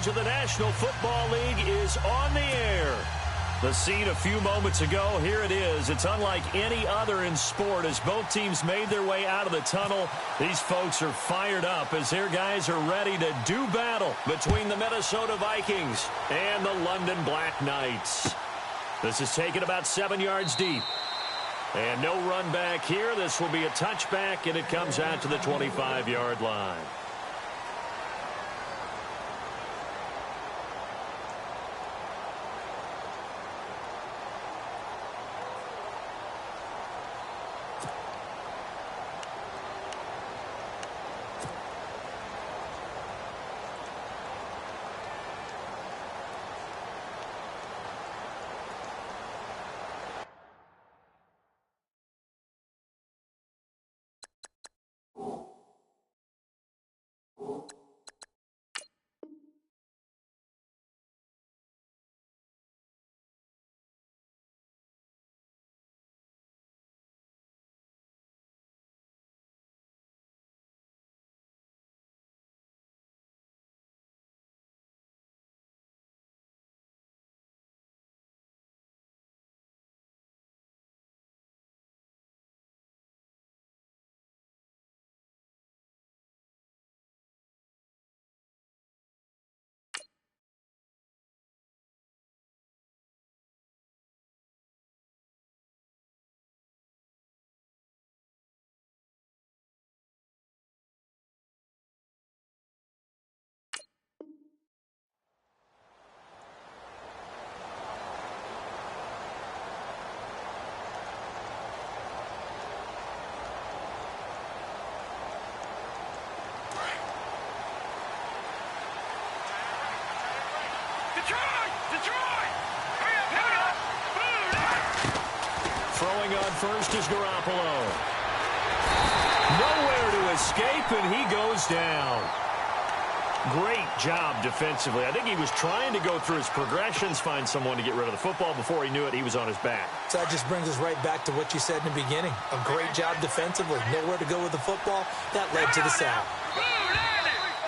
coverage of the National Football League is on the air. The scene a few moments ago, here it is. It's unlike any other in sport as both teams made their way out of the tunnel. These folks are fired up as their guys are ready to do battle between the Minnesota Vikings and the London Black Knights. This is taken about 7 yards deep. And no run back here. This will be a touchback, and it comes out to the 25-yard line. Throwing on first is Garoppolo. Nowhere to escape, and he goes down. Great job defensively. I think he was trying to go through his progressions, find someone to get rid of the football. Before he knew it, he was on his back. So that just brings us right back to what you said in the beginning. A great job defensively. Nowhere to go with the football. That led to the sack.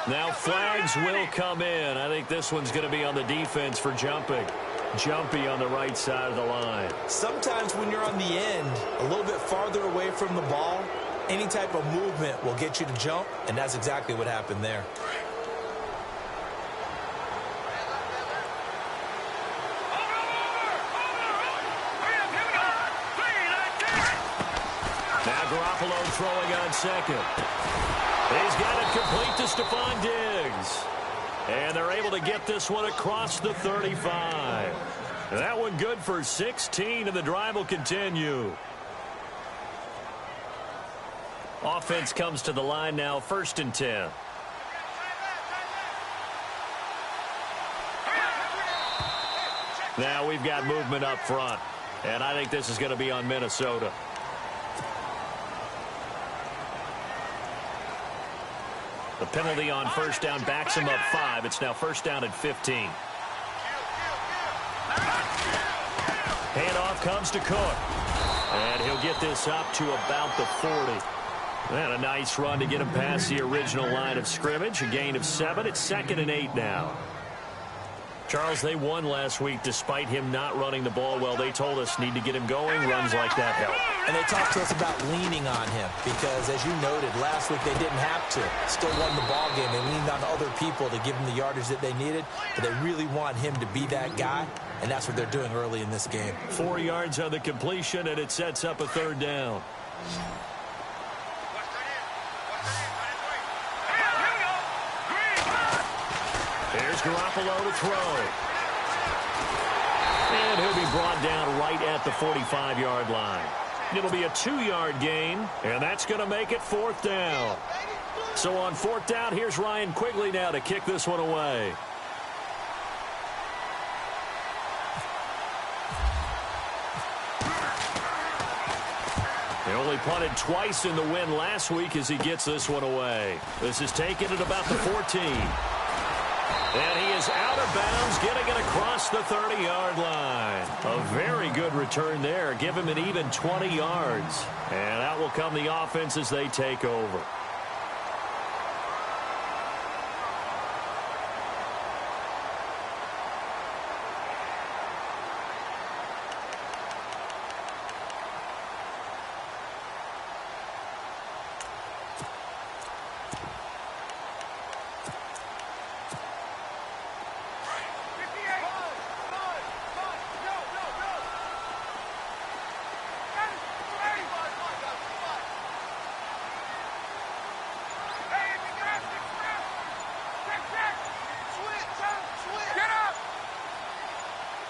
Now flags will come in. I think this one's going to be on the defense for jumping. Jumpy on the right side of the line. Sometimes when you're on the end, a little bit farther away from the ball, any type of movement will get you to jump, and that's exactly what happened there. Now Garoppolo throwing on second. He's got it complete to Stephon Diggs. And they're able to get this one across the 35. That one good for 16, and the drive will continue. Offense comes to the line now, 1st and 10. Now we've got movement up front, and I think this is going to be on Minnesota. The penalty on first down backs him up 5. It's now 1st down at 15. Handoff comes to Cook. And he'll get this up to about the 40. And a nice run to get him past the original line of scrimmage. A gain of 7. It's 2nd and 8 now. Charles, they won last week despite him not running the ball well. They told us need to get him going. Runs like that help. And they talked to us about leaning on him because, as you noted, last week they didn't have to. Still won the ball game. They leaned on other people to give them the yardage that they needed, but they really want him to be that guy, and that's what they're doing early in this game. 4 yards on the completion, and it sets up a 3rd down. Here's Garoppolo to throw. And he'll be brought down right at the 45-yard line. It'll be a 2-yard gain, and that's going to make it 4th down. So on 4th down, here's Ryan Quigley now to kick this one away. He only punted twice in the win last week as he gets this one away. This is taken at about the 14. And he is out of bounds, getting it across the 30-yard line. A very good return there. Give him an even 20 yards. And out will come the offense as they take over.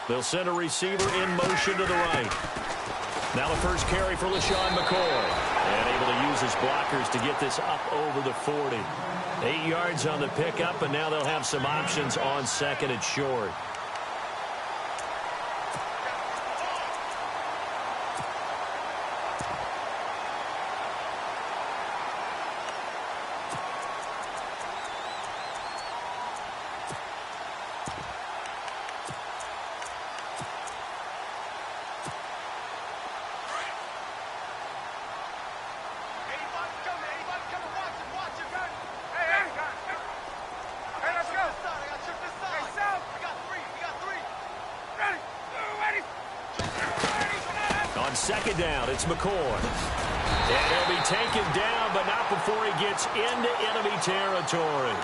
They'll send a receiver in motion to the right. Now the first carry for LaShawn McCoy. And able to use his blockers to get this up over the 40. 8 yards on the pickup, and now they'll have some options on second and short. Second down, it's McCoy. And he'll be taken down, but not before he gets into enemy territory.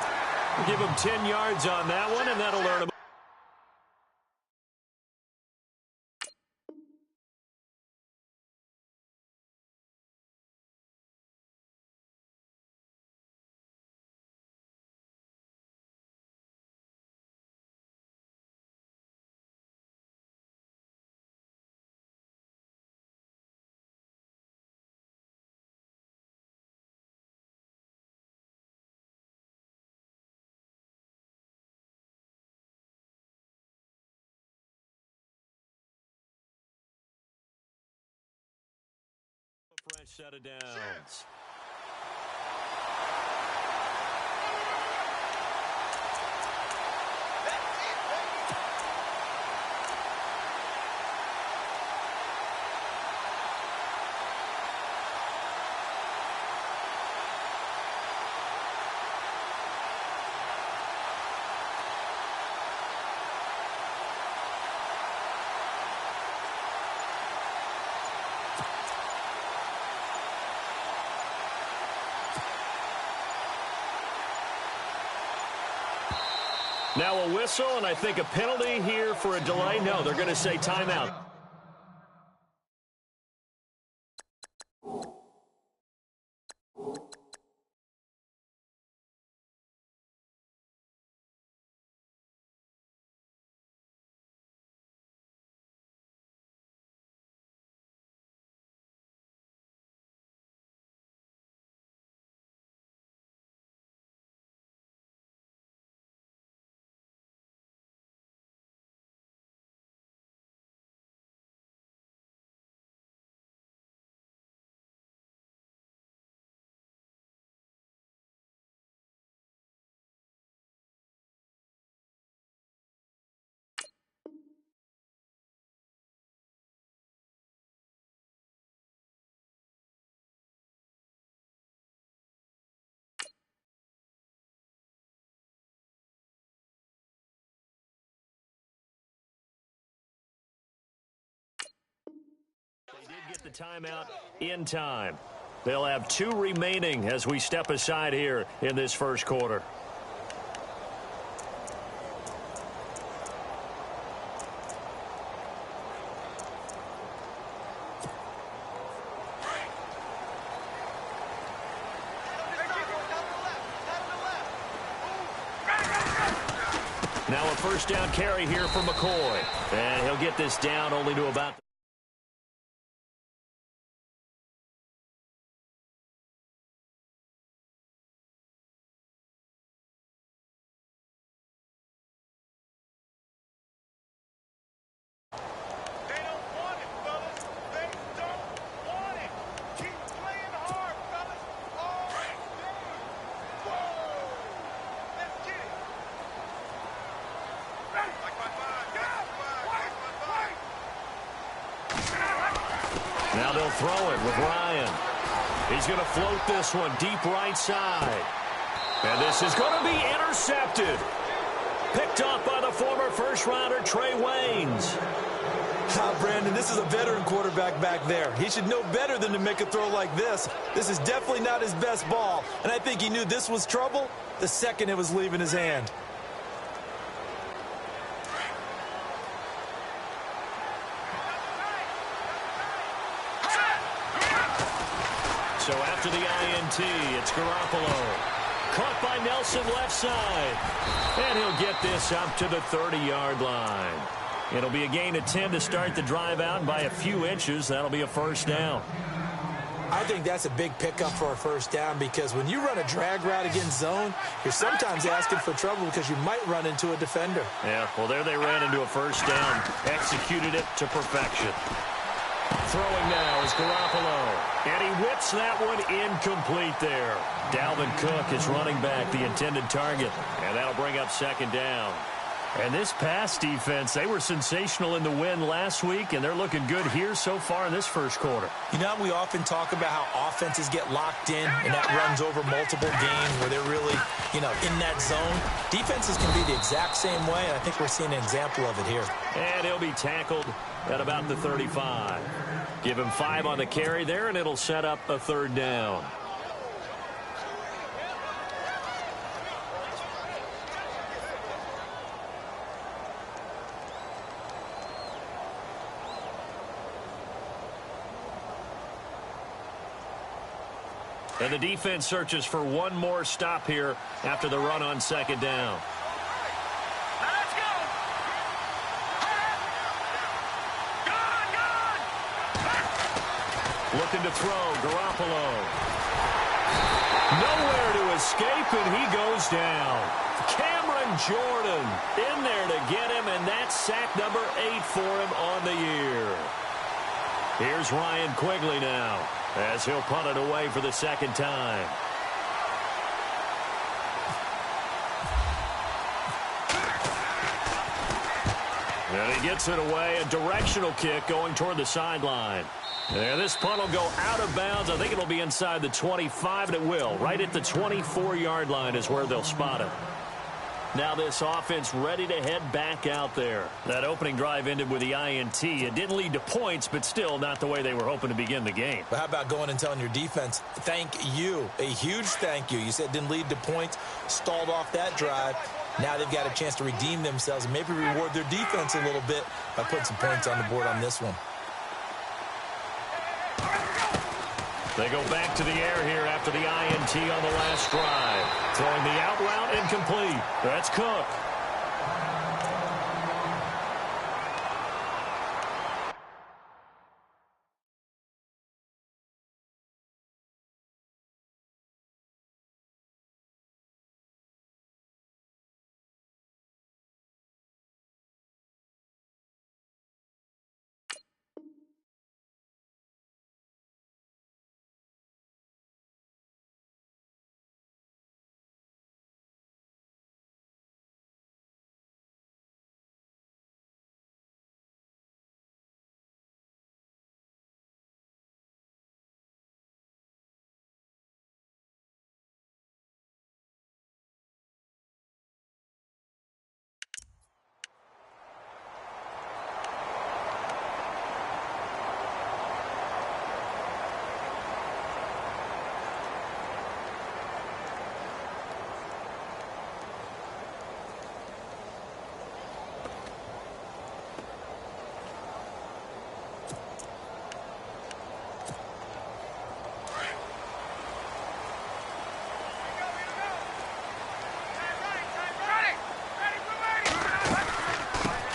We'll give him 10 yards on that one, and that'll earn him. Fresh set of downs. Now a whistle, and I think a penalty here for a delay. No, they're going to say timeout. They did get the timeout in time. They'll have 2 remaining as we step aside here in this first quarter. Now a first down carry here for McCoy. And he'll get this down only to about... Now they'll throw it with Ryan. He's going to float this one deep right side. And this is going to be intercepted. Picked off by the former first-rounder Trey Waynes. Brandon, this is a veteran quarterback back there. He should know better than to make a throw like this. This is definitely not his best ball. And I think he knew this was trouble the second it was leaving his hand. So after the INT, it's Garoppolo. Caught by Nelson left side. And he'll get this up to the 30-yard line. It'll be a gain of 10 to start the drive out, and by a few inches, that'll be a first down. I think that's a big pickup for a first down because when you run a drag route against zone, you're sometimes asking for trouble because you might run into a defender. Yeah, well, there they ran into a first down. Executed it to perfection. Throwing now is Garoppolo. And he whips that one incomplete there. Dalvin Cook is running back, the intended target. And that'll bring up second down. And this pass defense, they were sensational in the win last week, and they're looking good here so far in this first quarter. You know, we often talk about how offenses get locked in, and that runs over multiple games where they're really, in that zone. Defenses can be the exact same way, and I think we're seeing an example of it here. And he'll be tackled at about the 35. Give him 5 on the carry there, and it'll set up a third down. And the defense searches for one more stop here after the run on second down. Let's go! Looking to throw, Garoppolo. Nowhere to escape, and he goes down. Cameron Jordan in there to get him, and that's sack number 8 for him on the year. Here's Ryan Quigley now, as he'll punt it away for the second time. And he gets it away, a directional kick going toward the sideline. And this punt will go out of bounds. I think it'll be inside the 25, and it will. Right at the 24-yard line is where they'll spot it. Now this offense ready to head back out there. That opening drive ended with the INT. It didn't lead to points, but still not the way they were hoping to begin the game. But how about going and telling your defense, thank you, a huge thank you. You said it didn't lead to points, stalled off that drive. Now they've got a chance to redeem themselves and maybe reward their defense a little bit by putting some points on the board on this one. They go back to the air here after the INT on the last drive. Throwing the out route incomplete. That's Cook.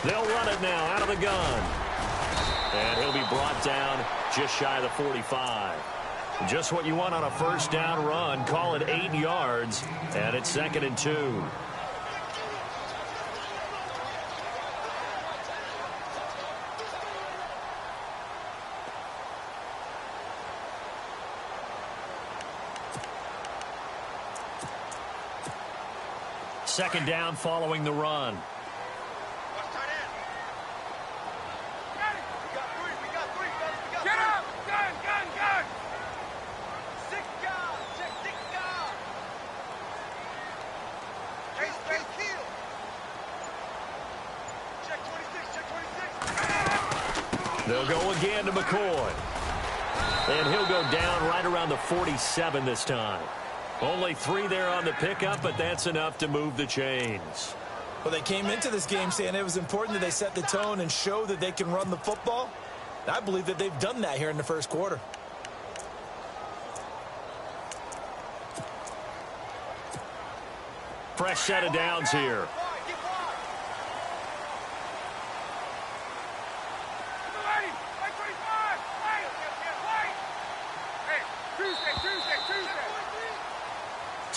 They'll run it now out of the gun. And he'll be brought down just shy of the 45. Just what you want on a first down run. Call it 8 yards. And it's 2nd and 2. Second down following the run. They'll go again to McCoy. And he'll go down right around the 47 this time. Only 3 there on the pickup, but that's enough to move the chains. Well, they came into this game saying it was important that they set the tone and show that they can run the football. I believe that they've done that here in the first quarter. Fresh set of downs here.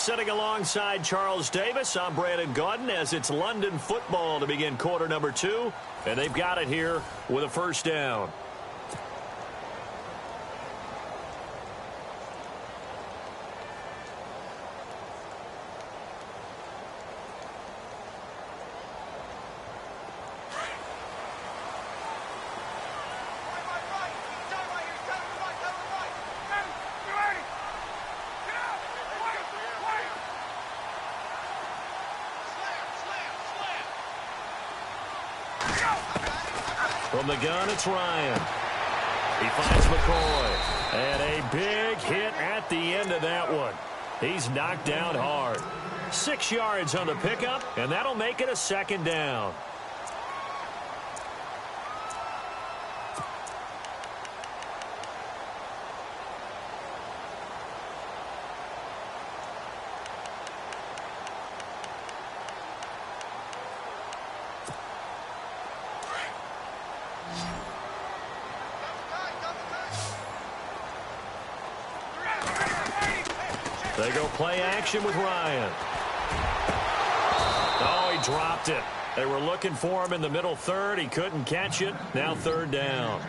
Sitting alongside Charles Davis, I'm Brandon Gaudin as it's London football to begin quarter number 2. And they've got it here with a first down. From the gun, it's Ryan. He finds McCoy. And a big hit at the end of that one. He's knocked down hard. 6 yards on the pickup, and that'll make it a second down. They go play action with Ryan. Oh, he dropped it. They were looking for him in the middle third. He couldn't catch it. Now third down.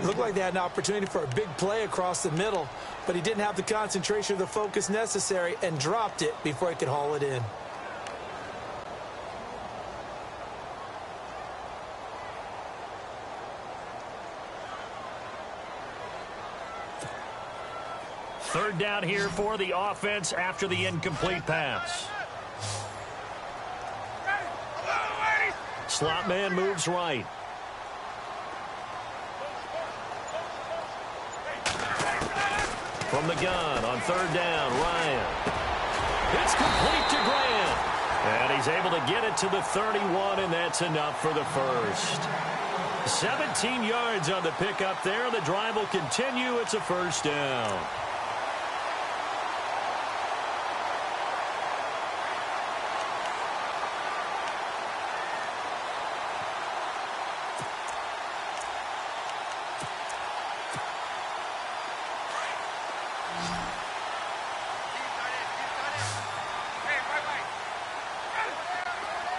Looked like they had an opportunity for a big play across the middle, but he didn't have the concentration or the focus necessary and dropped it before he could haul it in. Third down here for the offense after the incomplete pass. Slot man moves right. From the gun on third down, Ryan. It's complete to Grant. And he's able to get it to the 31, and that's enough for the first. 17 yards on the pickup there. The drive will continue. It's a first down.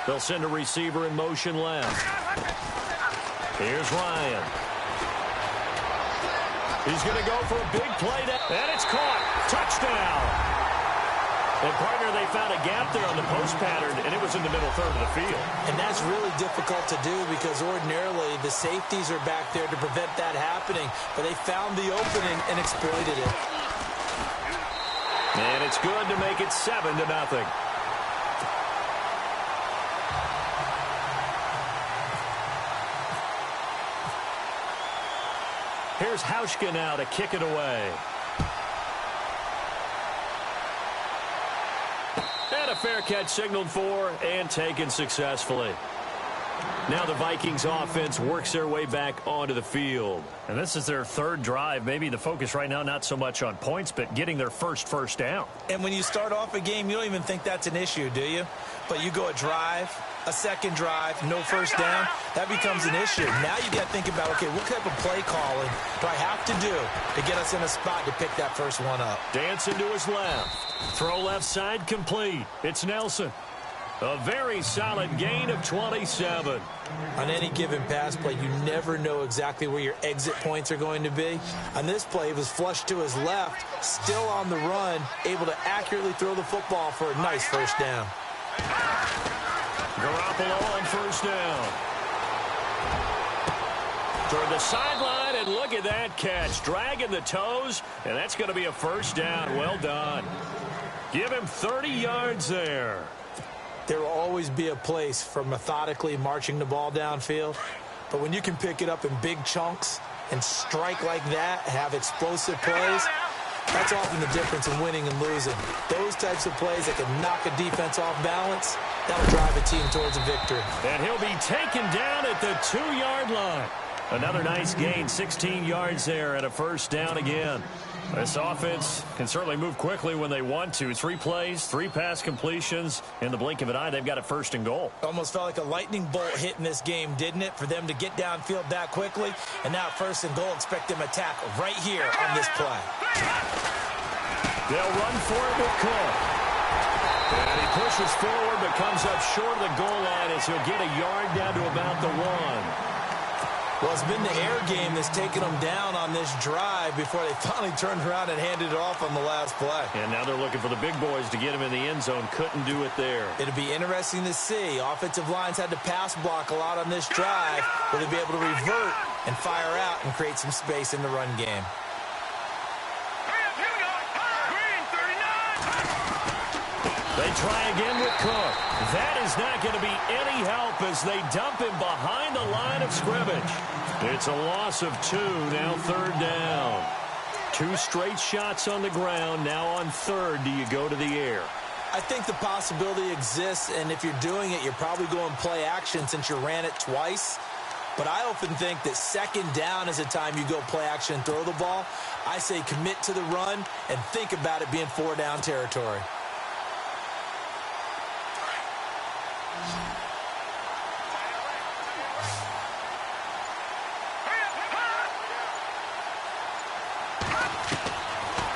They'll send a receiver in motion left. Here's Ryan. He's going to go for a big play. And it's caught. Touchdown. And, partner, they found a gap there on the post pattern, and it was in the middle third of the field. And that's really difficult to do because ordinarily the safeties are back there to prevent that happening. But they found the opening and exploited it. And it's good to make it 7-0. Here's Hauschka now to kick it away. And a fair catch signaled for and taken successfully. Now the Vikings offense works their way back onto the field. And this is their third drive. Maybe the focus right now not so much on points, but getting their first down. And when you start off a game, you don't even think that's an issue, do you? But you go a drive, a second drive, no first down, that becomes an issue. Now you got to think about, okay, what type of play calling do I have to do to get us in a spot to pick that first one up? Dancing to his left. Throw left side complete. It's Nelson. A very solid gain of 27. On any given pass play, you never know exactly where your exit points are going to be. On this play, it was flushed to his left, still on the run, able to accurately throw the football for a nice first down. Garoppolo on first down. Toward the sideline, and look at that catch. Dragging the toes, and that's going to be a first down. Well done. Give him 30 yards there. There will always be a place for methodically marching the ball downfield. But when you can pick it up in big chunks and strike like that, have explosive plays, that's often the difference in winning and losing. Those types of plays that can knock a defense off balance, that'll drive a team towards a victory. And he'll be taken down at the 2-yard line. Another nice gain, 16 yards there, and a first down again. This offense can certainly move quickly when they want to. 3 plays, 3 pass completions. In the blink of an eye, they've got a first and goal. Almost felt like a lightning bolt hit in this game, didn't it? For them to get downfield that quickly. And now first and goal, expect them to tackle right here on this play. They'll run for it with Cook. And he pushes forward but comes up short of the goal line as he'll get a yard down to about the 1. Well, it's been the air game that's taken them down on this drive before they finally turned around and handed it off on the last play. And now they're looking for the big boys to get him in the end zone. Couldn't do it there. It'll be interesting to see. Offensive lines had to pass block a lot on this drive. Will they be able to revert and fire out and create some space in the run game? They try again with Cook. That is not going to be any help as they dump him behind the line of scrimmage. It's a loss of 2, now 3rd down. 2 straight shots on the ground. Now on 3rd, do you go to the air? I think the possibility exists, and if you're doing it, you're probably going play action since you ran it twice. But I often think that 2nd down is a time you go play action and throw the ball. I say commit to the run and think about it being 4-down territory.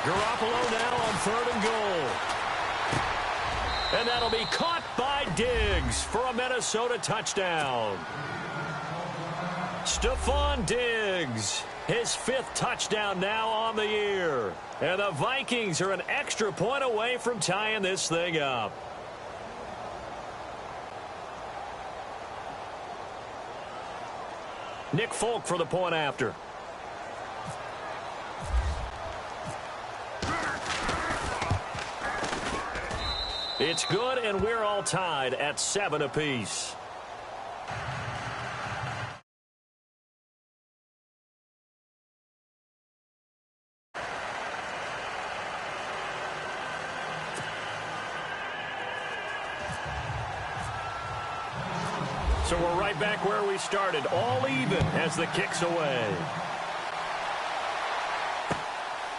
Garoppolo now on 3rd and goal. And that'll be caught by Diggs for a Minnesota touchdown. Stephon Diggs, his 5th touchdown now on the year. And the Vikings are an extra point away from tying this thing up. Nick Folk for the point after. It's good, and we're all tied at 7 apiece. So we're right back where we started, all even as the kick's away.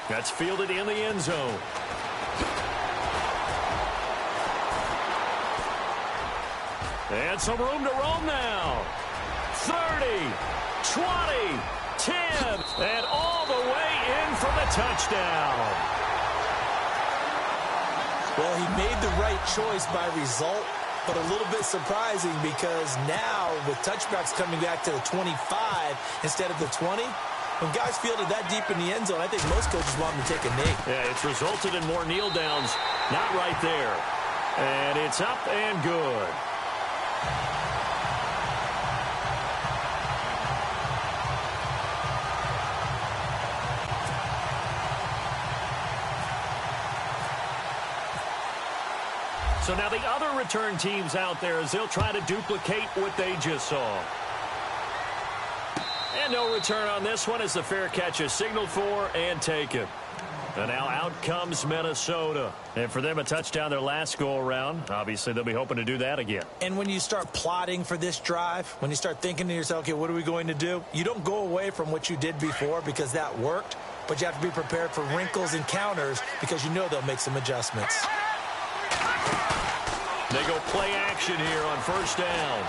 That's fielded in the end zone. And some room to roam now. 30, 20, 10, and all the way in for the touchdown. Well, he made the right choice by result, but a little bit surprising because now with touchbacks coming back to the 25 instead of the 20, when guys fielded that deep in the end zone, I think most coaches want them to take a knee. Yeah, it's resulted in more kneel downs. Not right there. And it's up and good. So now the other return teams out there as they'll try to duplicate what they just saw. And no return on this one as the fair catch is signaled for and taken. And now out comes Minnesota. And for them, a touchdown their last go-around. Obviously, they'll be hoping to do that again. And when you start plotting for this drive, when you start thinking to yourself, okay, what are we going to do? You don't go away from what you did before because that worked, but you have to be prepared for wrinkles and counters because you know they'll make some adjustments. They go play action here on 1st down.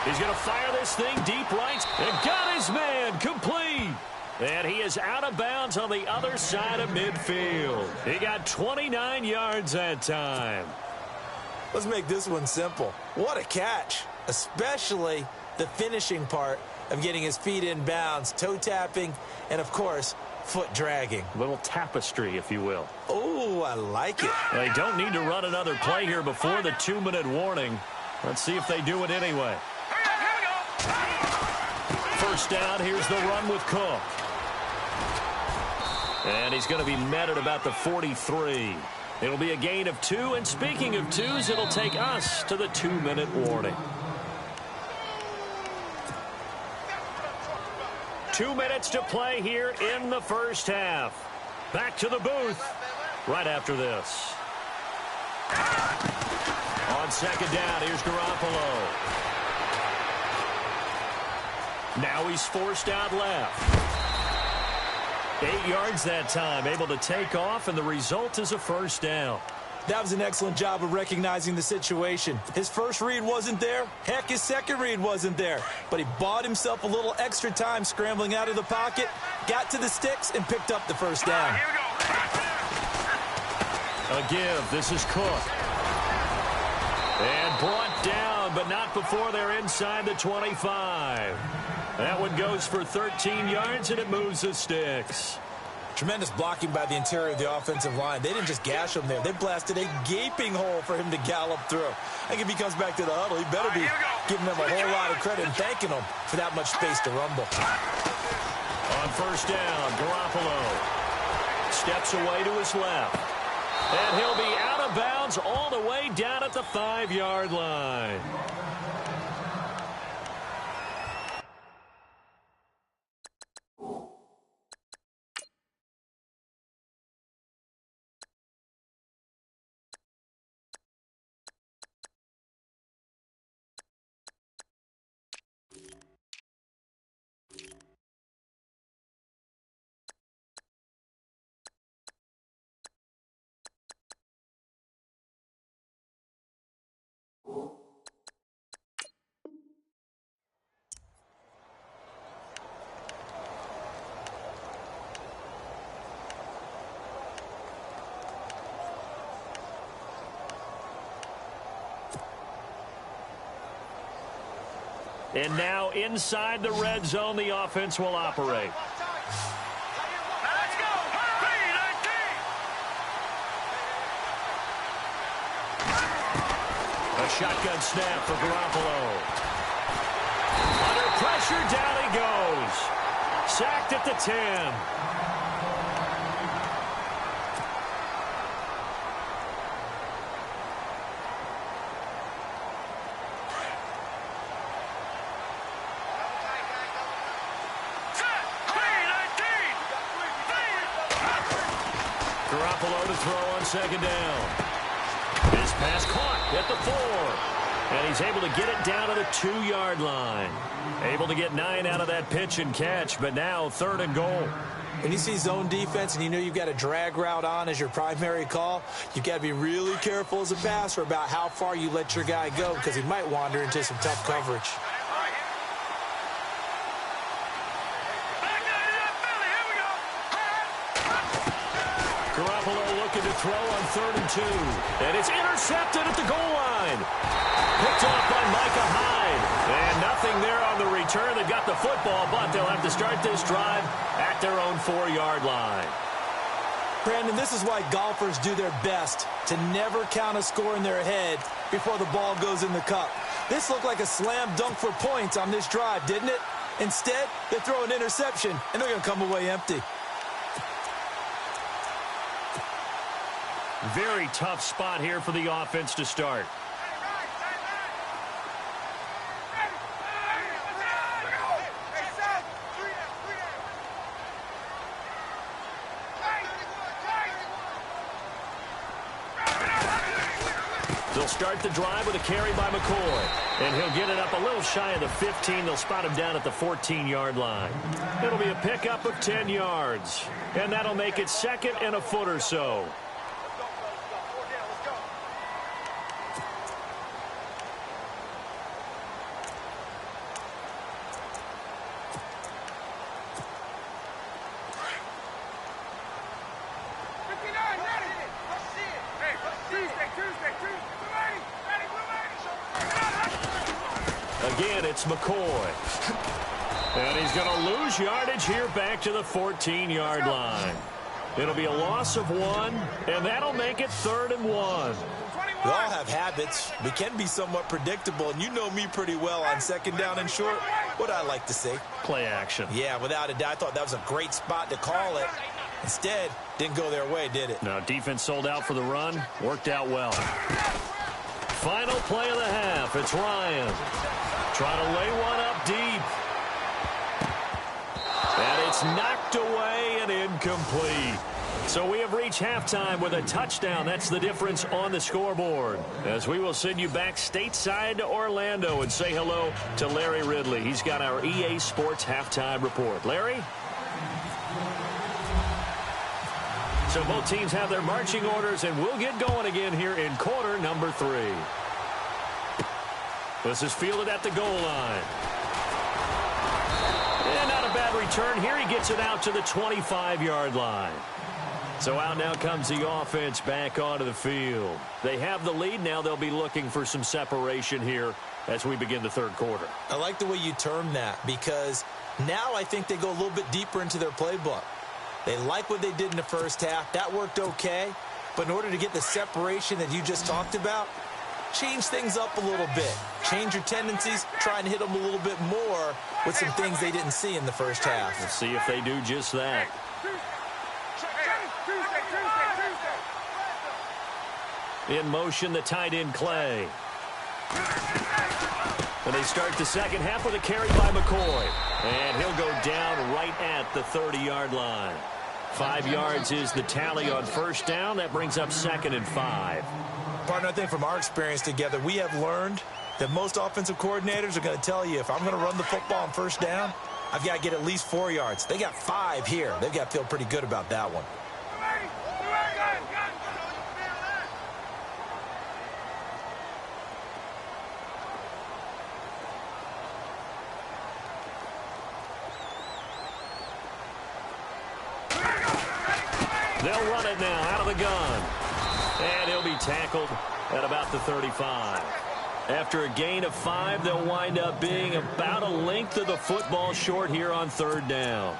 He's going to fire this thing deep right and got his man complete. And he is out of bounds on the other side of midfield. He got 29 yards that time. Let's make this one simple. What a catch, especially the finishing part of getting his feet in bounds, toe tapping, and, of course, foot dragging. A little tapestry, if you will. Oh, I like it. They don't need to run another play here before the 2-minute warning. Let's see if they do it anyway. 1st down, here's the run with Cook. And he's going to be met at about the 43. It'll be a gain of 2, and speaking of 2s, it'll take us to the 2-minute warning. 2 minutes to play here in the 1st half. Back to the booth right after this. On 2nd down, here's Garoppolo. Now he's forced out left. 8 yards that time, able to take off, and the result is a 1st down. That was an excellent job of recognizing the situation. His first read wasn't there. Heck, his second read wasn't there. But he bought himself a little extra time scrambling out of the pocket, got to the sticks, and picked up the 1st down. A give. This is Cook. And brought down, but not before they're inside the 25. That one goes for 13 yards, and it moves the sticks. Tremendous blocking by the interior of the offensive line. They didn't just gash him there. They blasted a gaping hole for him to gallop through. I think if he comes back to the huddle, he better be giving them a whole lot of credit and thanking them for that much space to rumble. On first down, Garoppolo steps away to his left. And he'll be out of bounds all the way down at the 5-yard line. And now inside the red zone, the offense will operate. Let's go. A shotgun snap for Garoppolo. Under pressure, down he goes. Sacked at the 10. Garoppolo to throw on second down. This pass caught at the 4. And he's able to get it down to the 2-yard line. Able to get 9 out of that pitch and catch, but now 3rd and goal. When you see zone defense and you know you've got a drag route on as your primary call, you've got to be really careful as a passer about how far you let your guy go because he might wander into some tough coverage. Garoppolo looking to throw on 3rd and 2. And it's intercepted at the goal line. Picked off by Micah Hyde. And nothing there on the return. They've got the football, but they'll have to start this drive at their own 4-yard line. Brandon, this is why golfers do their best to never count a score in their head before the ball goes in the cup. This looked like a slam dunk for points on this drive, didn't it? Instead, they throw an interception, and they're going to come away empty. Very tough spot here for the offense to start. They'll start the drive with a carry by McCoy. And he'll get it up a little shy of the 15. They'll spot him down at the 14-yard line. It'll be a pickup of 10 yards. And that'll make it 2nd and a foot or so. Again, it's McCoy. And he's going to lose yardage here back to the 14-yard line. It'll be a loss of 1, and that'll make it 3rd and 1. We all have habits. We can be somewhat predictable, and you know me pretty well on 2nd down and short. What I like to say? Play action. Yeah, without a doubt, I thought that was a great spot to call it. Instead, didn't go their way, did it? No, defense sold out for the run. Worked out well. Final play of the half. It's Ryan. Trying to lay one up deep. And it's knocked away and incomplete. So we have reached halftime with a touchdown. That's the difference on the scoreboard. As we will send you back stateside to Orlando and say hello to Larry Ridley. He's got our EA Sports halftime report. Larry? So both teams have their marching orders, and we'll get going again here in quarter number 3. This is fielded at the goal line. And not a bad return here. He gets it out to the 25-yard line. So out now comes the offense back onto the field. They have the lead. Now they'll be looking for some separation here as we begin the third quarter. I like the way you term that because now I think they go a little bit deeper into their playbook. They like what they did in the first half. That worked okay. But in order to get the separation that you just talked about, change things up a little bit. Change your tendencies. Try and hit them a little bit more with some things they didn't see in the first half. We'll see if they do just that. In motion, the tight end, Clay. And they start the second half with a carry by McCoy. And he'll go down right at the 30-yard line. 5 yards is the tally on first down. That brings up 2nd and 5. Partner, I think from our experience together, we have learned that most offensive coordinators are going to tell you, if I'm going to run the football on first down, I've got to get at least 4 yards. They got 5 here. They've got to feel pretty good about that one. They'll run it now out of the gun. And he'll be tackled at about the 35. After a gain of 5, they'll wind up being about a length of the football short here on third down.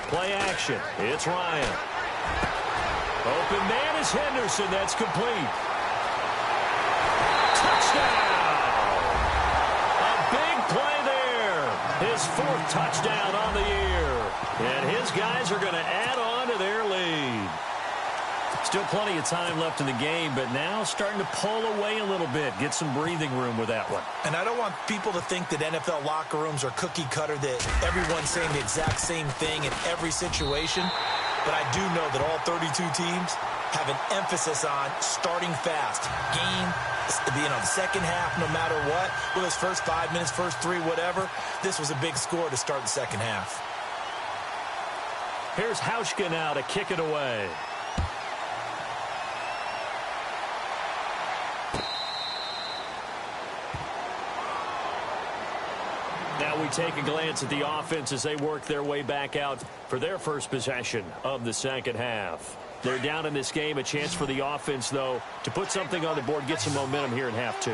Play action. It's Ryan. Open man is Henderson. That's complete. Touchdown! A big play there. His 4th touchdown on the year. And his guys are going to add on to their lead. Still plenty of time left in the game, but now starting to pull away a little bit. Get some breathing room with that one. And I don't want people to think that NFL locker rooms are cookie cutter, that everyone's saying the exact same thing in every situation. But I do know that all 32 teams have an emphasis on starting fast. The second half, no matter what, whether it's first 5 minutes, first 3, whatever, this was a big score to start the second half. Here's Hauschka now to kick it away. Now we take a glance at the offense as they work their way back out for their first possession of the second half. They're down in this game. A chance for the offense, though, to put something on the board, get some momentum here in half 2.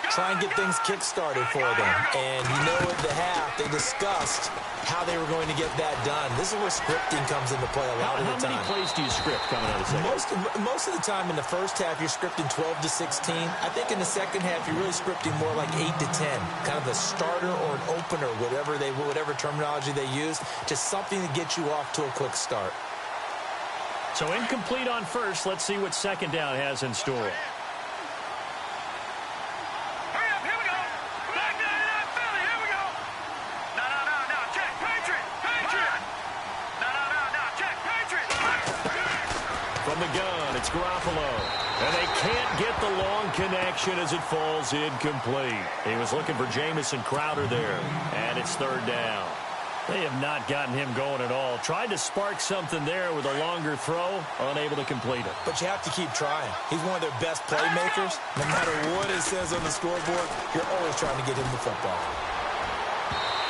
Try and get things kick-started for them. And you know at the half, they discussed how they were going to get that done. This is where scripting comes into play a lot of the time. How many plays do you script coming out of the second? Most of the time in the first half, you're scripting 12 to 16. I think in the second half, you're really scripting more like 8 to 10. Kind of a starter or an opener, whatever terminology they use. Just something to get you off to a quick start. So incomplete on first. Let's see what second down has in store. From the gun, it's Garoppolo. And they can't get the long connection as it falls incomplete. He was looking for Jamison Crowder there. And it's third down. They have not gotten him going at all. Tried to spark something there with a longer throw, unable to complete it. But you have to keep trying. He's one of their best playmakers. No matter what it says on the scoreboard, you're always trying to get him the football.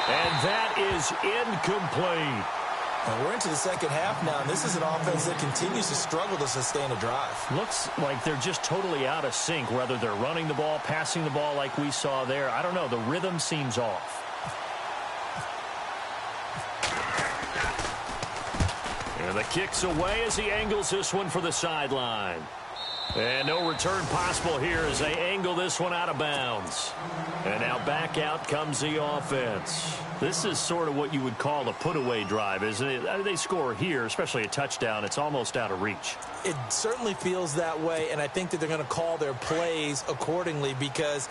And that is incomplete. And we're into the second half now, and this is an offense that continues to struggle to sustain a drive. Looks like they're just totally out of sync, whether they're running the ball, passing the ball like we saw there. I don't know. The rhythm seems off. And the kick's away as he angles this one for the sideline. And no return possible here as they angle this one out of bounds. And now back out comes the offense. This is sort of what you would call a put-away drive, isn't it? They score here, especially a touchdown. It's almost out of reach. It certainly feels that way, and I think that they're going to call their plays accordingly because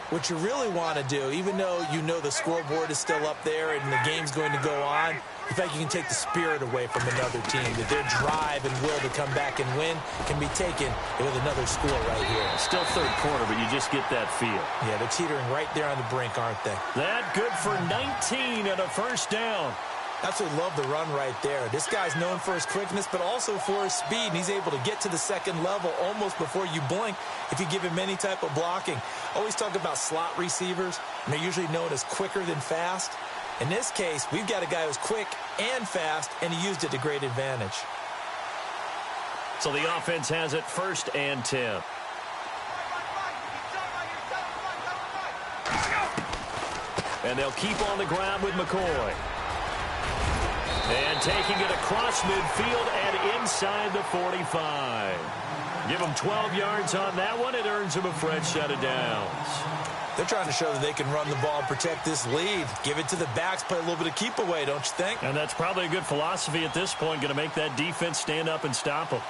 what you really want to do, even though you know the scoreboard is still up there and the game's going to go on, in fact, you can take the spirit away from another team, that their drive and will to come back and win can be taken with another score right here. Still third quarter, but you just get that feel. Yeah, they're teetering right there on the brink, aren't they? That good for 19 and a first down. Absolutely love the run right there. This guy's known for his quickness, but also for his speed, and he's able to get to the second level almost before you blink if you give him any type of blocking. Always talk about slot receivers, and they're usually known as quicker than fast. In this case, we've got a guy who's quick and fast, and he used it to great advantage. So the offense has it 1st and 10. And they'll keep on the ground with McCoy. And taking it across midfield and inside the 45. Give them 12 yards on that one. It earns them a fresh set of downs. They're trying to show that they can run the ball and protect this lead. Give it to the backs, play a little bit of keep away, don't you think? And that's probably a good philosophy at this point. Going to make that defense stand up and stop them.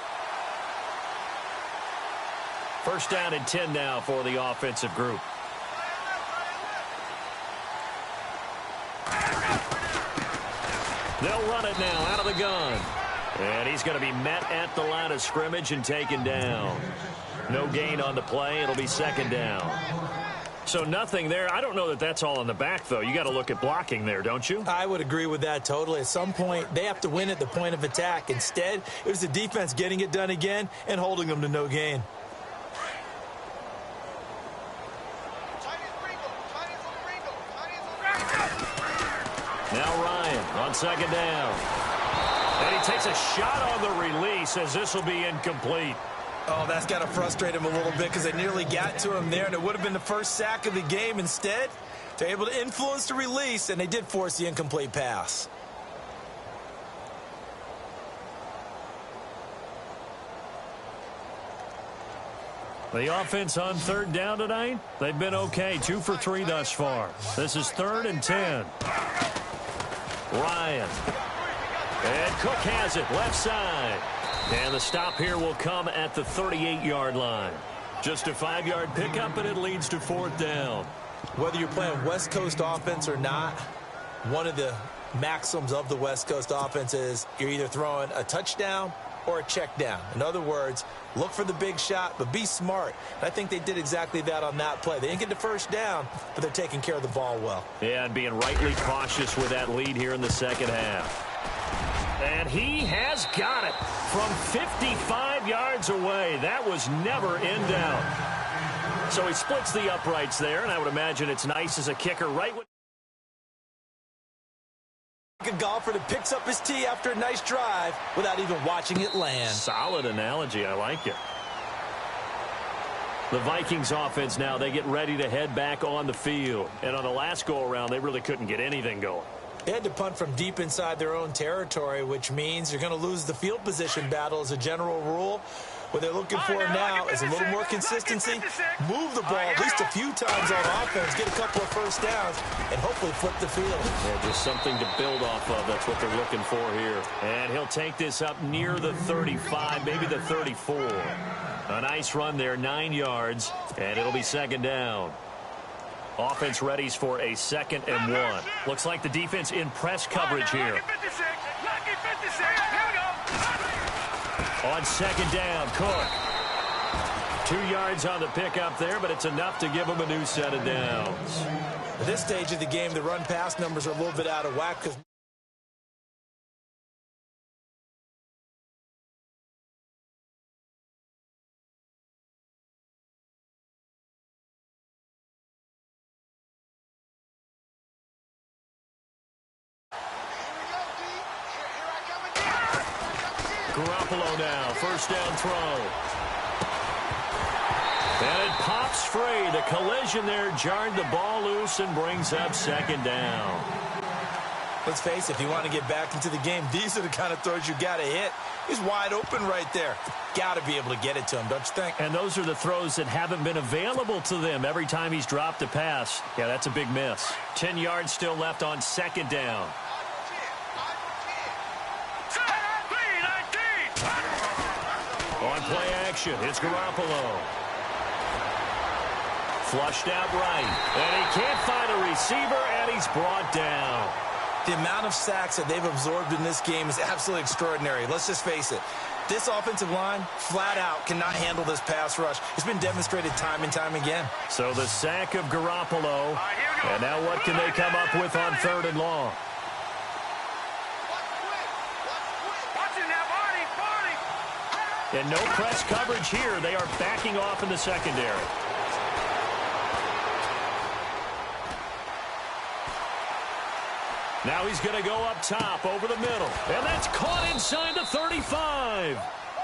1st down and 10 now for the offensive group. They'll run it now out of the gun. And he's going to be met at the line of scrimmage and taken down. No gain on the play. It'll be 2nd down. So nothing there. I don't know that that's all in the back, though. You got to look at blocking there, don't you? I would agree with that totally. At some point, they have to win at the point of attack. Instead, it was the defense getting it done again and holding them to no gain. Now Ryan on 2nd down. And he takes a shot on the release as this will be incomplete. Oh, that's got to frustrate him a little bit because they nearly got to him there, and it would have been the first sack of the game. Instead, they're able to influence the release, and they did force the incomplete pass. The offense on 3rd down tonight, they've been okay. 2 for 3 thus far. This is 3rd and 10. Ryan. And Cook has it left side. And the stop here will come at the 38-yard line. Just a 5-yard pickup, and it leads to 4th down. Whether you're playing West Coast offense or not, one of the maxims of the West Coast offense is you're either throwing a touchdown or a check down. In other words, look for the big shot, but be smart. And I think they did exactly that on that play. They didn't get the 1st down, but they're taking care of the ball well. Yeah, and being rightly cautious with that lead here in the 2nd half. And he has got it from 55 yards away. That was never in doubt. So he splits the uprights there, and I would imagine it's nice as a kicker right when a golfer that picks up his tee after a nice drive without even watching it land. Solid analogy. I like it. The Vikings offense now, they get ready to head back on the field. And on the last go-around, they really couldn't get anything going. They had to punt from deep inside their own territory, which means you're going to lose the field position battle as a general rule. What they're looking for now is a little more consistency, move the ball at least a few times on offense, get a couple of 1st downs, and hopefully flip the field. Yeah, just something to build off of. That's what they're looking for here. And he'll take this up near the 35, maybe the 34. A nice run there, 9 yards, and it'll be 2nd down. Offense readies for a 2nd and 1. Looks like the defense in press coverage here. On 2nd down, Cook. 2 yards on the pickup there, but it's enough to give them a new set of downs. At this stage of the game, the run-pass numbers are a little bit out of whack because Garoppolo now, 1st down throw. And it pops free. The collision there jarred the ball loose and brings up 2nd down. Let's face it, if you want to get back into the game, these are the kind of throws you got to hit. He's wide open right there. Got to be able to get it to him, don't you think? And those are the throws that haven't been available to them every time he's dropped a pass. Yeah, that's a big miss. 10 yards still left on 2nd down. On play action, it's Garoppolo. Flushed out right. And he can't find a receiver, and he's brought down. The amount of sacks that they've absorbed in this game is absolutely extraordinary. Let's just face it. This offensive line, flat out, cannot handle this pass rush. It's been demonstrated time and time again. So the sack of Garoppolo. And now what can they come up with on 3rd and long? And no press coverage here. They are backing off in the secondary. Now he's going to go up top over the middle. And that's caught inside the 35.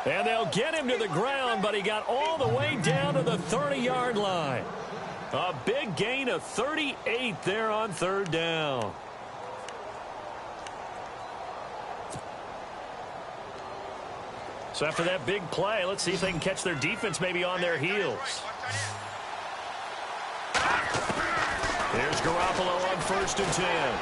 And they'll get him to the ground, but he got all the way down to the 30-yard line. A big gain of 38 there on third down. So after that big play, let's see if they can catch their defense maybe on their heels. Here's Garoppolo on 1st and 10.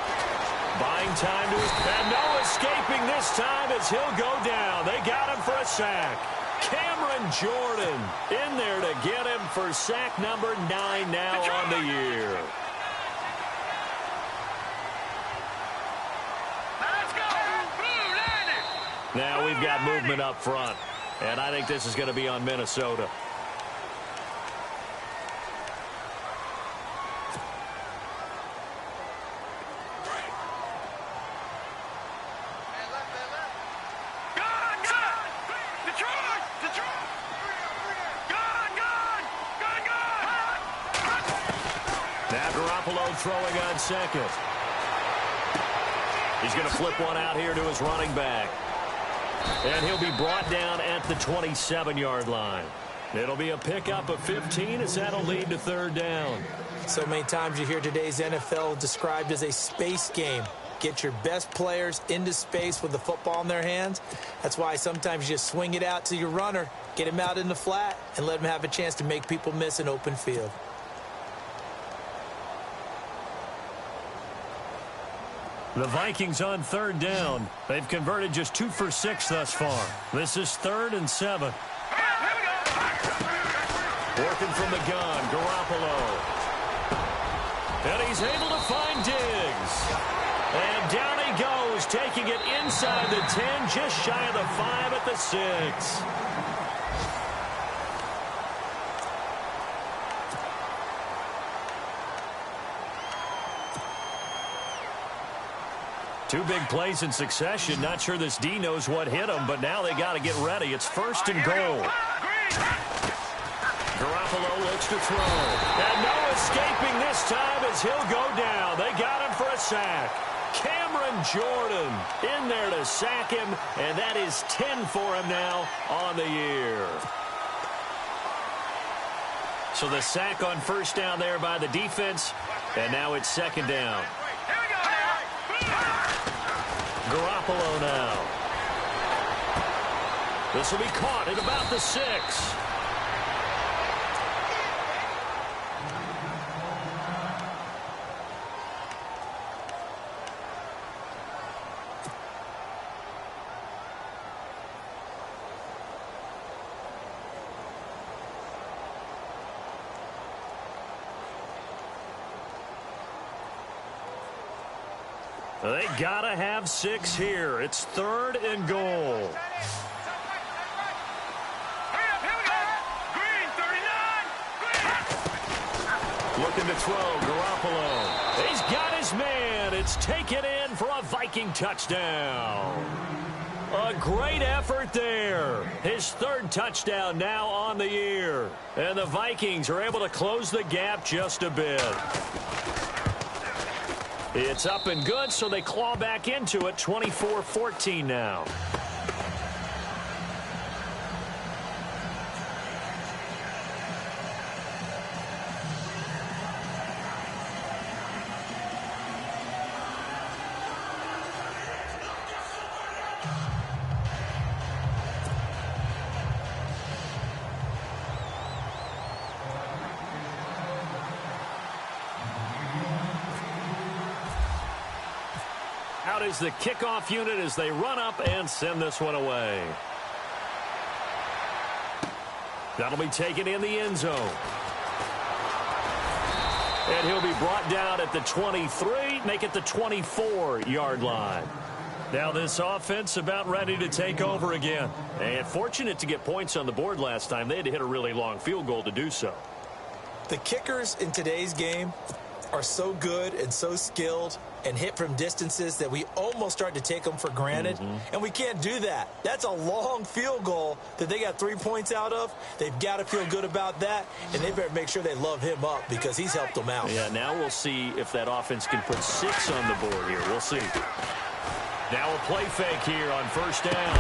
Buying time to his... And no escaping this time as he'll go down. They got him for a sack. Cameron Jordan in there to get him for sack number 9 now on the year. Let's go. Now we've got movement up front. And I think this is going to be on Minnesota. Throwing on second. He's going to flip one out here to his running back. And he'll be brought down at the 27-yard line. It'll be a pickup of 15 as that'll lead to third down. So many times you hear today's NFL described as a space game. Get your best players into space with the football in their hands. That's why sometimes you just swing it out to your runner, get him out in the flat, and let him have a chance to make people miss an open field. The Vikings on third down. They've converted just 2 for 6 thus far. This is 3rd and 7. Working from the gun, Garoppolo. And he's able to find Diggs. And down he goes, taking it inside the 10, just shy of the 5 at the 6. Two big plays in succession. Not sure this D knows what hit him, but now they got to get ready. It's 1st and goal. Garoppolo looks to throw. And no escaping this time as he'll go down. They got him for a sack. Cameron Jordan in there to sack him, and that is 10 for him now on the year. So the sack on 1st down there by the defense, and now it's 2nd down. Garoppolo now. This will be caught at about the 6. They gotta have 6 here. It's 3rd and goal. Looking to throw, Garoppolo. He's got his man. It's taken in for a Viking touchdown. A great effort there. His 3rd touchdown now on the year. And the Vikings are able to close the gap just a bit. It's up and good, so they claw back into it, 24-14 now. Out is the kickoff unit as they run up and send this one away. That'll be taken in the end zone. And he'll be brought down at the 23, make it the 24-yard line. Now this offense about ready to take over again. And fortunate to get points on the board last time. They had to hit a really long field goal to do so. The kickers in today's game are so good and so skilled and hit from distances that we almost start to take them for granted, and we can't do that. That's a long field goal that they got 3 points out of. They've got to feel good about that, and they better make sure they love him up because he's helped them out. Yeah, now we'll see if that offense can put 6 on the board here. We'll see. Now a play fake here on first down.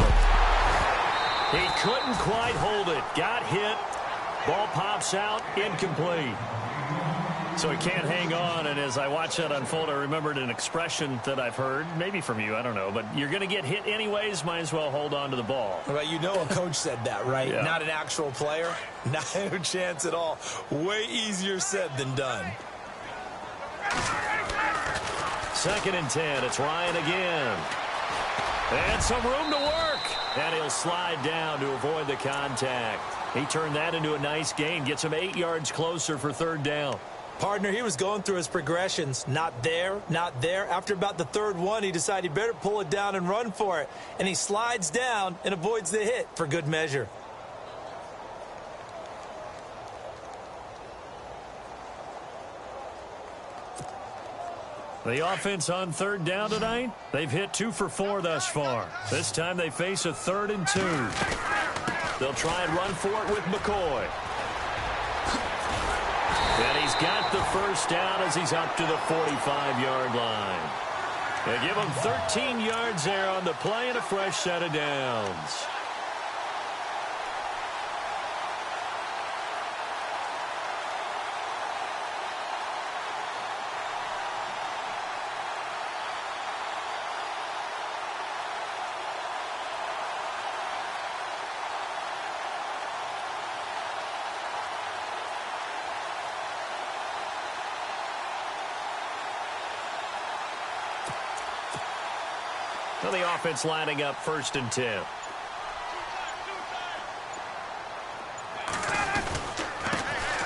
He couldn't quite hold it. Got hit. Ball pops out. Incomplete. So he can't hang on, and as I watch that unfold, I remembered an expression that I've heard, maybe from you, I don't know, but you're going to get hit anyways, might as well hold on to the ball. Well, you know a coach said that, right? Yeah. Not an actual player. Not a chance at all. Way easier said than done. 2nd and 10. It's Ryan again. And some room to work. And he'll slide down to avoid the contact. He turned that into a nice gain. Gets him 8 yards closer for 3rd down. Partner, he was going through his progressions. Not there, not there. After about the 3rd one, he decided he better pull it down and run for it. And he slides down and avoids the hit for good measure. The offense on 3rd down tonight, they've hit 2 for 4 thus far. This time they face a 3rd and 2. They'll try and run for it with McCoy. And he's got the 1st down as he's up to the 45-yard line. They give him 13 yards there on the play and a fresh set of downs. So the offense lining up 1st and 10.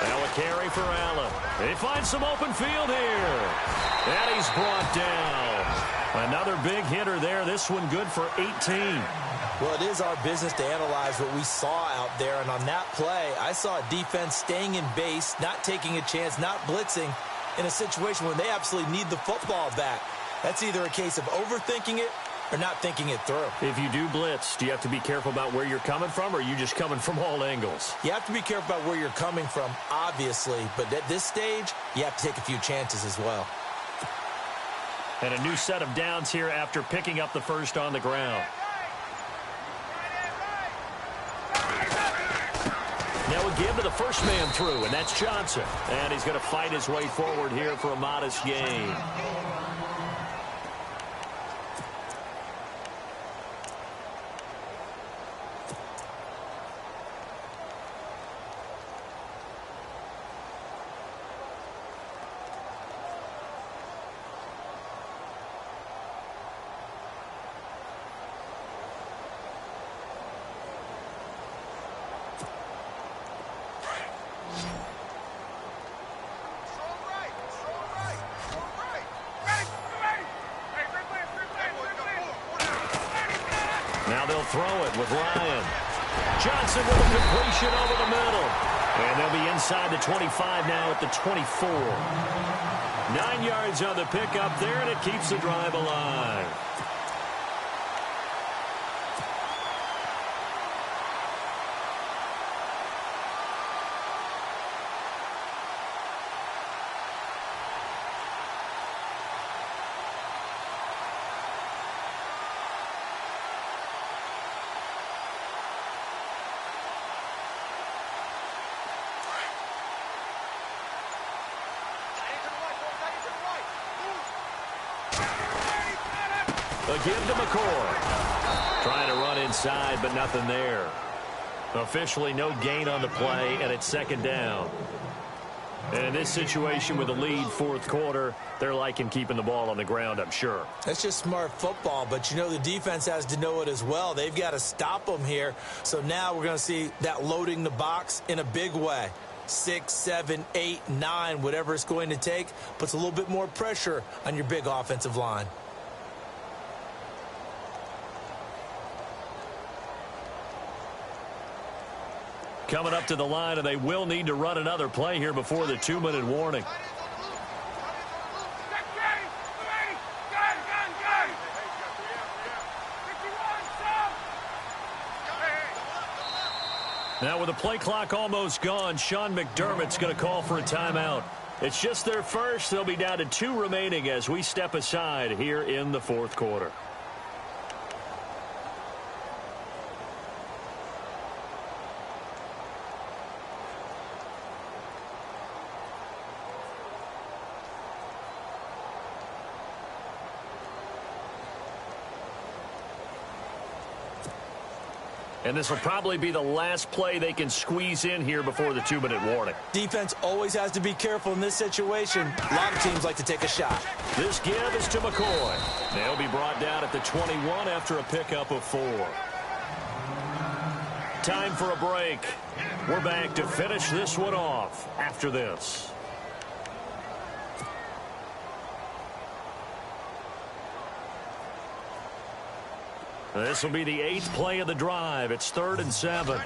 Now a carry for Allen. He finds some open field here. And he's brought down. Another big hitter there. This one good for 18. Well, it is our business to analyze what we saw out there. And on that play, I saw a defense staying in base, not taking a chance, not blitzing in a situation when they absolutely need the football back. That's either a case of overthinking it or not thinking it through. If you do blitz, do you have to be careful about where you're coming from, or are you just coming from all angles? You have to be careful about where you're coming from, obviously, but at this stage, you have to take a few chances as well. And a new set of downs here after picking up the 1st on the ground. Now a give to the 1st man through, and that's Johnson. And he's going to fight his way forward here for a modest gain. Now they'll throw it with Ryan. Johnson with a completion over the middle. And they'll be inside the 25 now at the 24. 9 yards on the pickup there, and it keeps the drive alive. A give to McCoy. Trying to run inside, but nothing there. Officially no gain on the play, and it's 2nd down. And in this situation with the lead 4th quarter, they're liking keeping the ball on the ground, I'm sure. That's just smart football, but you know the defense has to know it as well. They've got to stop them here. So now we're going to see that loading the box in a big way. 6, 7, 8, 9, whatever it's going to take, puts a little bit more pressure on your big offensive line. Coming up to the line, and they will need to run another play here before the 2-minute warning. Now with the play clock almost gone, Sean McDermott's going to call for a timeout. It's just their first. They'll be down to 2 remaining as we step aside here in the fourth quarter. And this will probably be the last play they can squeeze in here before the 2-minute warning. Defense always has to be careful in this situation. A lot of teams like to take a shot. This give is to McCoy. They'll be brought down at the 21 after a pickup of 4. Time for a break. We're back to finish this one off after this. This will be the 8th play of the drive. It's 3rd and 7.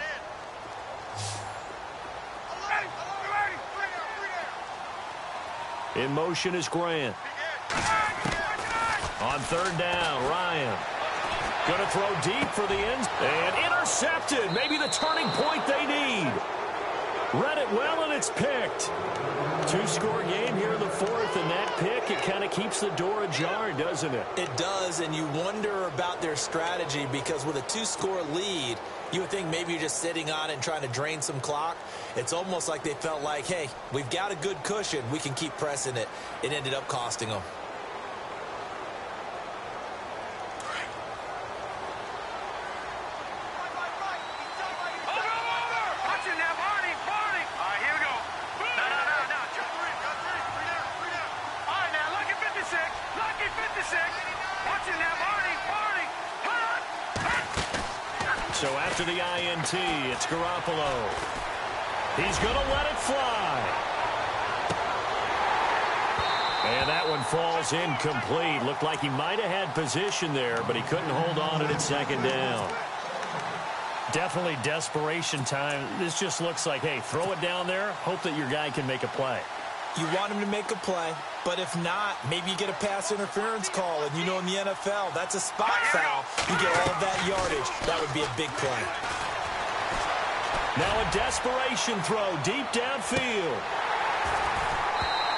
In motion is Grant. On 3rd down, Ryan. Going to throw deep for the end. And intercepted. Maybe the turning point they need. Read it well, and it's picked. 2-score game here in the 4th, and that pick, it kind of keeps the door ajar, doesn't it? It does, and you wonder about their strategy because with a 2-score lead, you would think maybe you're just sitting on it and trying to drain some clock. It's almost like they felt like, hey, we've got a good cushion. We can keep pressing it. It ended up costing them. So after the INT, it's Garoppolo. He's going to let it fly. And that one falls incomplete. Looked like he might have had position there, but he couldn't hold on to it at 2nd down. Definitely desperation time. This just looks like, hey, throw it down there, hope that your guy can make a play. You want him to make a play, but if not, maybe you get a pass interference call, and you know in the NFL, that's a spot foul. You get all of that yardage. That would be a big play. Now a desperation throw deep downfield.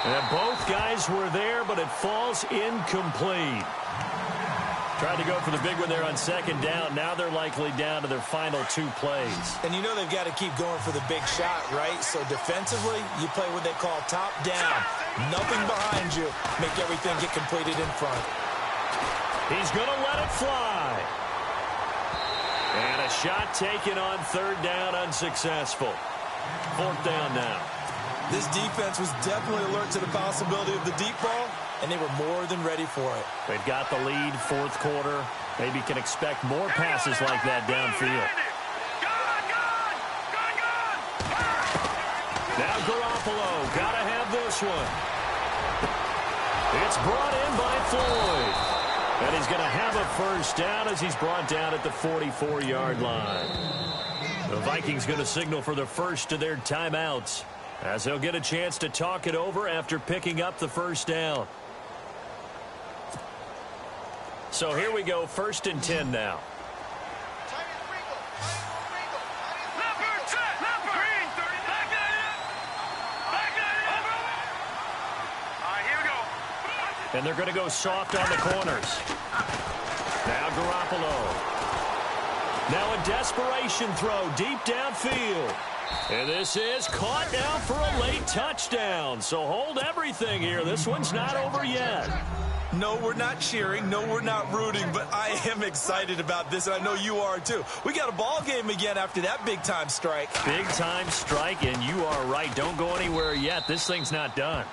And both guys were there, but it falls incomplete. Tried to go for the big one there on 2nd down. Now they're likely down to their final 2 plays. And you know they've got to keep going for the big shot, right? So defensively, you play what they call top down. Nothing behind you. Make everything get completed in front. He's going to let it fly. And a shot taken on 3rd down, unsuccessful. 4th down now. This defense was definitely alert to the possibility of the deep ball, and they were more than ready for it. They've got the lead, 4th quarter. Maybe can expect more passes like that downfield. Now Garoppolo, got to have this one. It's brought in by Floyd. And he's going to have a 1st down as he's brought down at the 44-yard line. The Vikings going to signal for the first of their timeouts, as they'll get a chance to talk it over after picking up the 1st down. So here we go, 1st and 10 now. And they're going to go soft on the corners. Now Garoppolo. Now a desperation throw deep downfield. And this is caught now for a late touchdown. So hold everything here. This one's not over yet. No, we're not cheering. No, we're not rooting. But I am excited about this, and I know you are too. We got a ball game again after that big-time strike. Big-time strike, and you are right. Don't go anywhere yet. This thing's not done.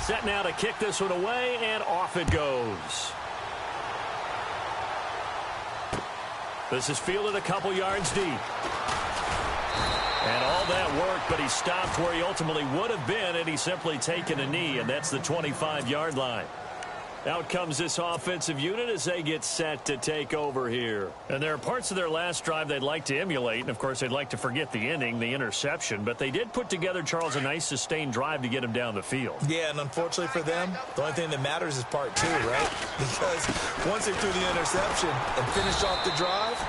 Set now to kick this one away, and off it goes. This is fielded a couple yards deep. And all that work, but he stopped where he ultimately would have been, and he's simply taken a knee, and that's the 25-yard line. Out comes this offensive unit as they get set to take over here. And there are parts of their last drive they'd like to emulate. And, of course, they'd like to forget the ending, the interception. But they did put together, Charles, a nice sustained drive to get him down the field. Yeah, and unfortunately for them, the only thing that matters is part 2, right? Because once they threw the interception and finished off the drive,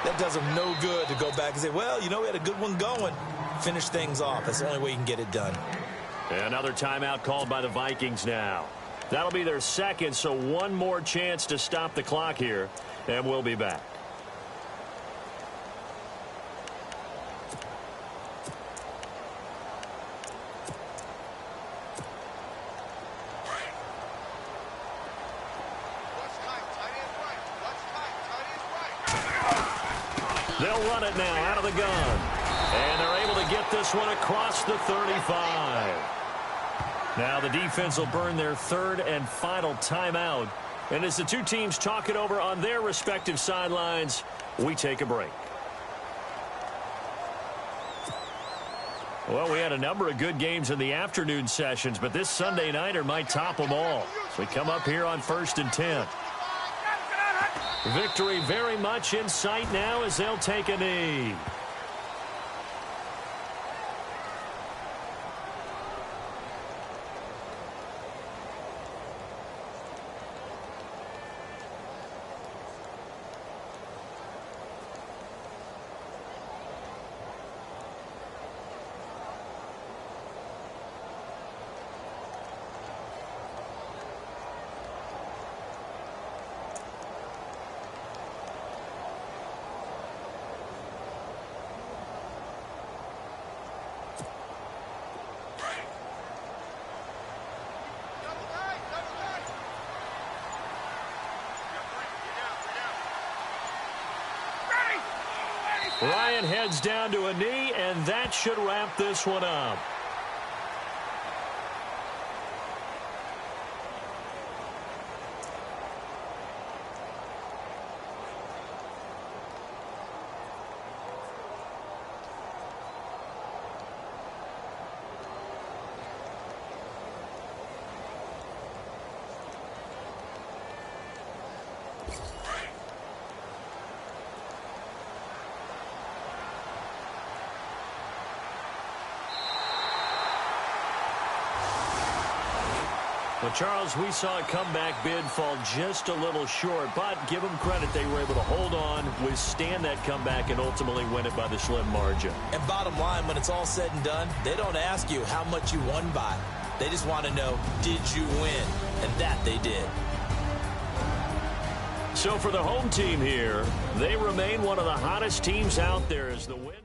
that does them no good to go back and say, well, you know, we had a good one going. Finish things off. That's the only way you can get it done. Another timeout called by the Vikings now. That'll be their second, so one more chance to stop the clock here, and we'll be back. They'll run it now out of the gun. And they're able to get this one across the 35. Now the defense will burn their third and final timeout. And as the two teams talk it over on their respective sidelines, we take a break. Well, we had a number of good games in the afternoon sessions, but this Sunday nighter might top them all. So we come up here on 1st and 10. Victory very much in sight now as they'll take a knee. Ryan heads down to a knee, and that should wrap this one up. Well, Charles, we saw a comeback bid fall just a little short, but give them credit. They were able to hold on, withstand that comeback, and ultimately win it by the slim margin. And bottom line, when it's all said and done, they don't ask you how much you won by. They just want to know, did you win? And that they did. So for the home team here, they remain one of the hottest teams out there as the win.